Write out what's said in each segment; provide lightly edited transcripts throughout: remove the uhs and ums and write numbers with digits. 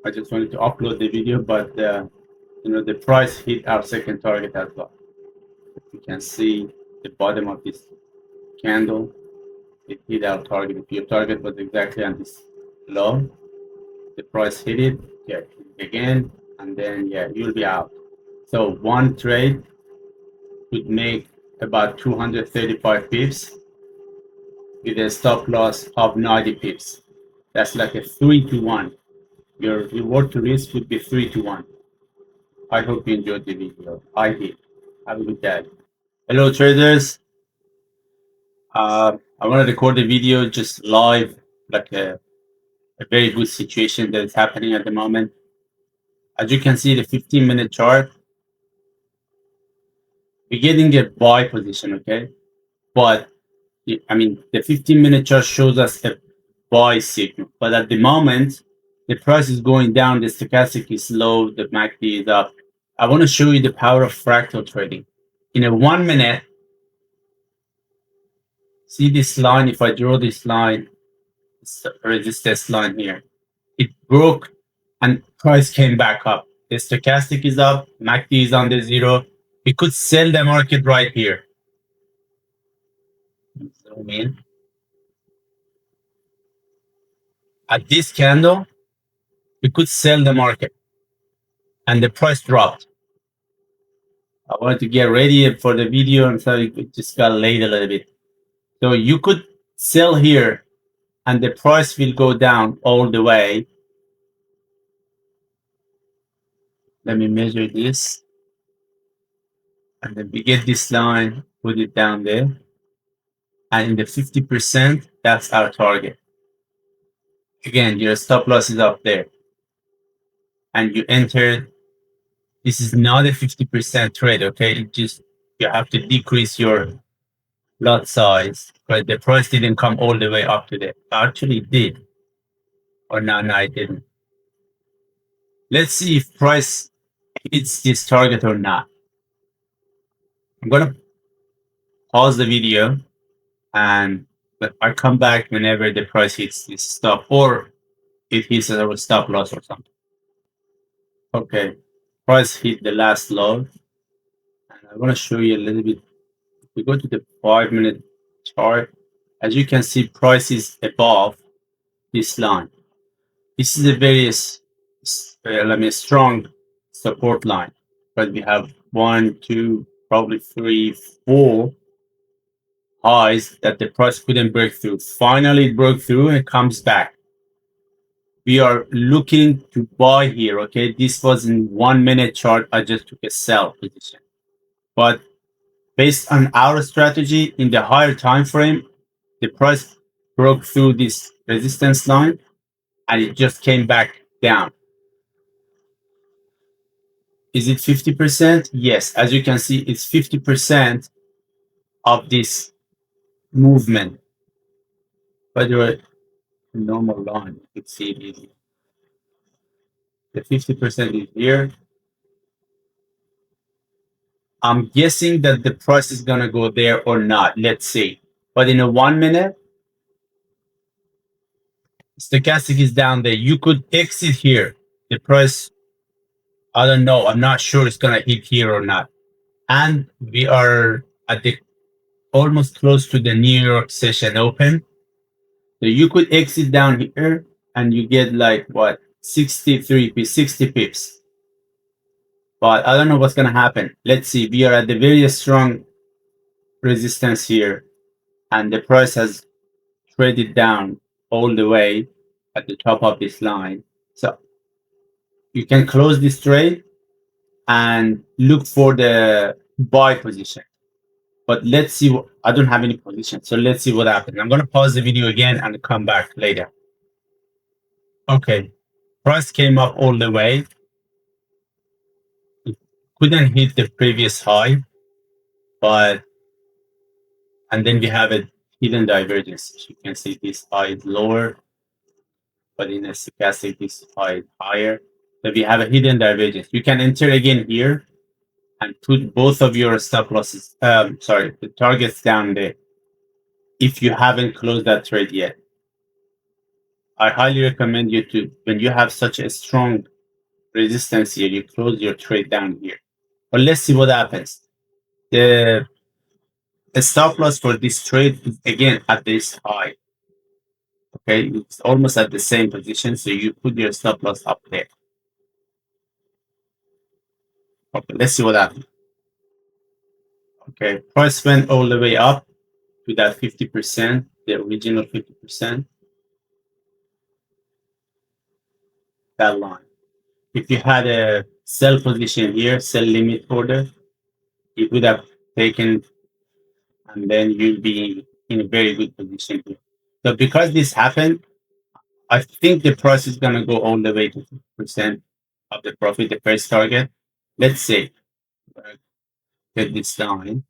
I just wanted to upload the video, but the price hit our second target as well. You can see the bottom of this candle. It hit our target. If your target was exactly on this low, the price hit it, yeah, again, and then yeah, you'll be out. So one trade would make about 235 pips with a stop loss of 90 pips. That's like a 3 to 1. Your reward to risk would be 3 to 1. I hope you enjoyed the video. I did. Have a good day. Hello, traders. I want to record the video just live, like a very good situation that is happening at the moment. As you can see, the 15-minute chart, we're getting a buy position, okay? But I mean, the 15-minute chart shows us a buy signal. But at the moment, the price is going down, the stochastic is low, the MACD is up. I want to show you the power of fractal trading. In a 1 minute, see this line, if I draw this line, it's a resistance line here. It broke and price came back up. The stochastic is up, MACD is under zero. We could sell the market right here. Zoom in. At this candle, we could sell the market and the price dropped. I wanted to get ready for the video and so it just got late a little bit. So you could sell here and the price will go down all the way. Let me measure this. And then we get this line, put it down there. And in the 50%, that's our target. Again, your stop loss is up there. And you enter, this is not a 50% trade, okay? You have to decrease your lot size, but the price didn't come all the way up to there. Actually, it did. Or no, it didn't. Let's see if price hits this target or not. I'm gonna pause the video and I come back whenever the price hits this stop or it hits our stop loss or something. Okay, price hit the last low, and I want to show you a little bit. If we go to the 5-minute chart, as you can see, price is above this line. This is a very strong support line, but we have 1, 2, probably 3, 4 highs that the price couldn't break through. Finally, it broke through and comes back. We are looking to buy here, okay? This was in 1-minute chart. I just took a sell position. But based on our strategy in the higher time frame, the price broke through this resistance line and it just came back down. Is it 50%? Yes. As you can see, it's 50% of this movement. By the way, normal line, you can see it easily. The 50% is here. I'm guessing that the price is going to go there or not. Let's see. But in a 1 minute, stochastic is down there. You could exit here. The price, I don't know. I'm not sure it's going to hit here or not. And we are at the almost close to the New York session open. So you could exit down here and you get like what, 63 pips, 60 pips. But I don't know what's going to happen. Let's see. We are at the very strong resistance here. And the price has traded down all the way at the top of this line. So you can close this trade and look for the buy position. But let's see. I don't have any position. So let's see what happens. I'm going to pause the video again and come back later. Okay. Price came up all the way. It couldn't hit the previous high, but and then we have a hidden divergence. As you can see, this high is lower, but in a stochastic, this high is higher. So we have a hidden divergence. You can enter again here and put both of your stop losses, the targets down there if you haven't closed that trade yet. I highly recommend you to, when you have such a strong resistance here, you close your trade down here. But let's see what happens. The, the stop loss for this trade is again at this high. Okay, it's almost at the same position, so you put your stop loss up there. Okay, let's see what happens. Okay, price went all the way up to that 50%, the original 50%, that line. If you had a sell position here, sell limit order, you would have taken, and then you'll be in a very good position here. So because this happened, I think the price is going to go all the way to 50% of the profit, the first target. Let's say, get this line,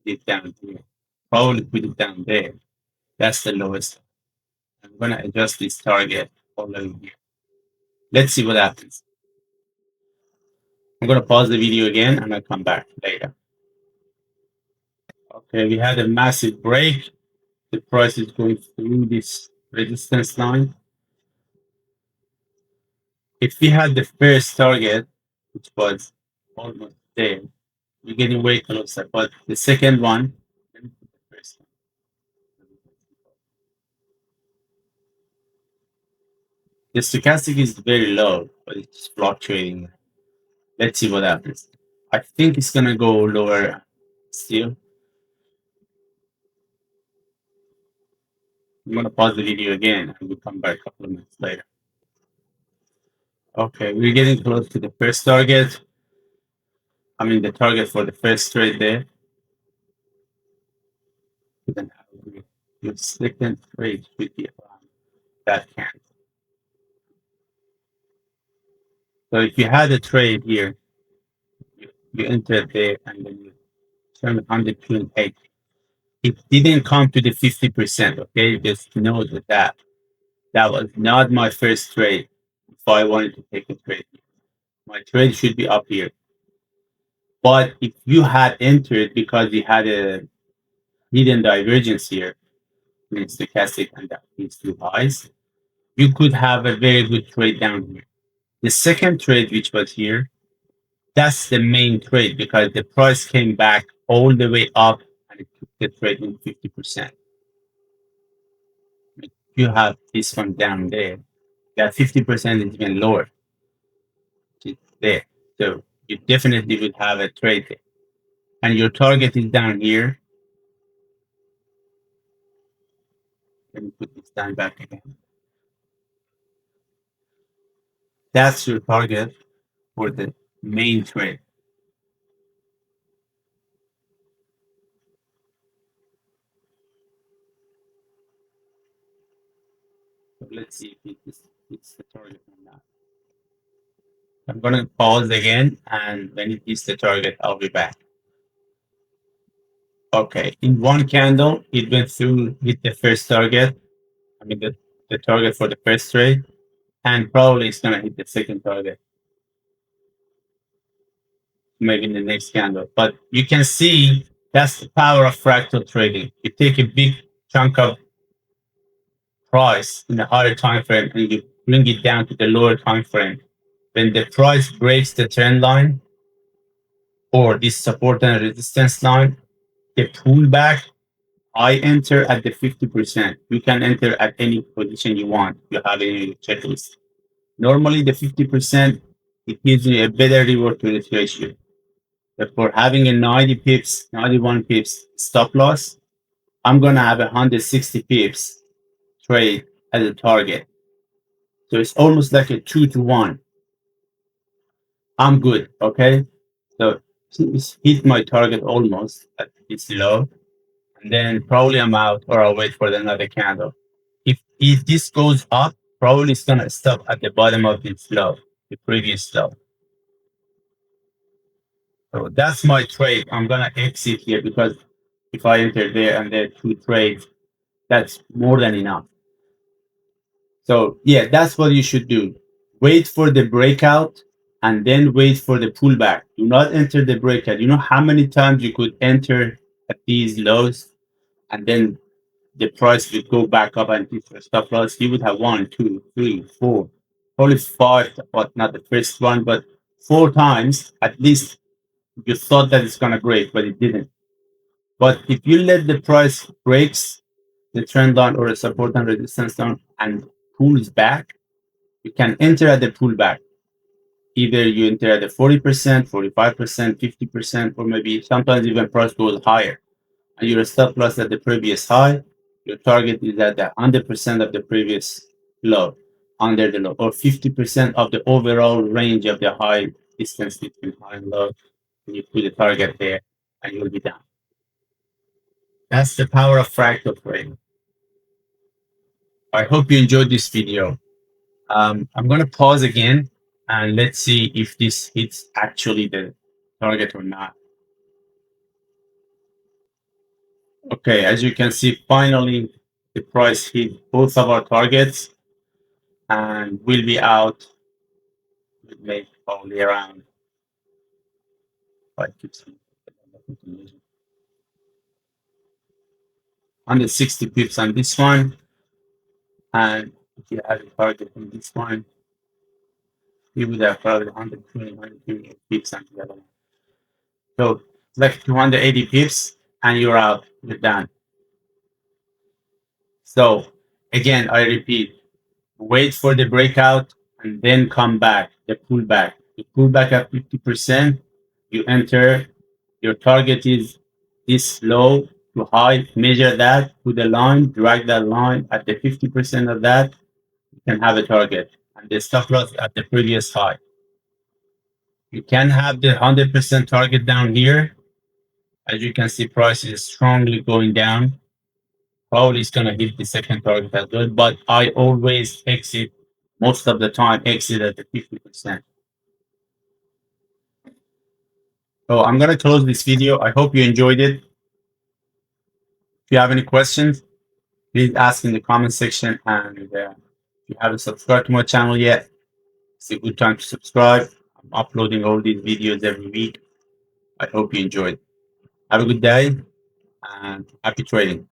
it down here. Probably put it down there. That's the lowest. I'm going to adjust this target all the way here. Let's see what happens. I'm going to pause the video again and I'll come back later. Okay, we had a massive break. The price is going through this resistance line. If we had the first target, which was almost there, we're getting way closer. But the second one, let me put the first one. The stochastic is very low, but it's fluctuating. Let's see what happens. I think it's gonna go lower still. I'm gonna pause the video again and we'll come back a couple of minutes later. Okay, we're getting close to the first target. I mean the target for the first trade there. Then your second trade should be around that candle. So if you had a trade here, you entered there and then you turn 128. It didn't come to the 50%. Okay, just note that that was not my first trade. If I wanted to take a trade, my trade should be up here. But if you had entered because you had a hidden divergence here, means stochastic and that these two highs, you could have a very good trade down here. The second trade, which was here, that's the main trade because the price came back all the way up and it took the trade in 50%. You have this one down there, that 50% is even lower. It's there. So you definitely would have a trade there. And your target is down here. Let me put this down back again. That's your target for the main trade. So let's see if it's the target or not. I'm going to pause again, and when it is the target, I'll be back. Okay, in one candle, it went through, hit the first target. I mean, the target for the first trade, and probably it's going to hit the second target, maybe in the next candle. But you can see that's the power of fractal trading. You take a big chunk of price in the higher time frame and you bring it down to the lower time frame. When the price breaks the trend line or this support and resistance line, the pullback, I enter at the 50%. You can enter at any position you want. You have a checklist. Normally, the 50%, it gives you a better reward to risk ratio. But for having a 90 pips, 91 pips stop loss, I'm going to have a 160 pips trade as a target. So it's almost like a 2-to-1. I'm good. Okay. So it's hit my target almost at its low. And then probably I'm out or I'll wait for another candle. If this goes up, probably it's gonna stop at the bottom of its low, the previous low. So that's my trade. I'm gonna exit here because if I enter there and there are two trades, that's more than enough. So yeah, that's what you should do. Wait for the breakout and then wait for the pullback. Do not enter the breakout. You know how many times you could enter at these lows and then the price would go back up and hit your stop loss, you would have one, two, three, four, probably five, but not the first one, but four times at least you thought that it's gonna break, but it didn't. But if you let the price breaks the trend line or a support and resistance line and pulls back, you can enter at the pullback. Either you enter at the 40%, 45%, 50%, or maybe sometimes even price goes higher. And your stop loss at the previous high, your target is at the 100% of the previous low, under the low, or 50% of the overall range of the high distance between high and low. And you put the target there and you'll be down. That's the power of fractal trading. I hope you enjoyed this video. I'm going to pause again and let's see if this hits actually the target or not. Okay, as you can see, finally the price hit both of our targets and will be out with maybe probably around 160 pips on this one. And if you have a target on this one, you would have probably 120, 120 pips on the other one. So like 280 pips and you're out, you're done. So again, I repeat, wait for the breakout and then come back, the pullback. You pull back at 50%, you enter, your target is this low to high, measure that, put a line, drag that line at the 50% of that, you can have a target. And the stop loss at the previous high. You can have the 100% target down here. As you can see, price is strongly going down. Probably it's gonna hit the second target as well, but I always exit most of the time exit at the 50%. So I'm gonna close this video. I hope you enjoyed it. If you have any questions, please ask in the comment section. And if you haven't subscribed to my channel yet, it's a good time to subscribe. I'm uploading all these videos every week. I hope you enjoyed. Have a good day and happy trading.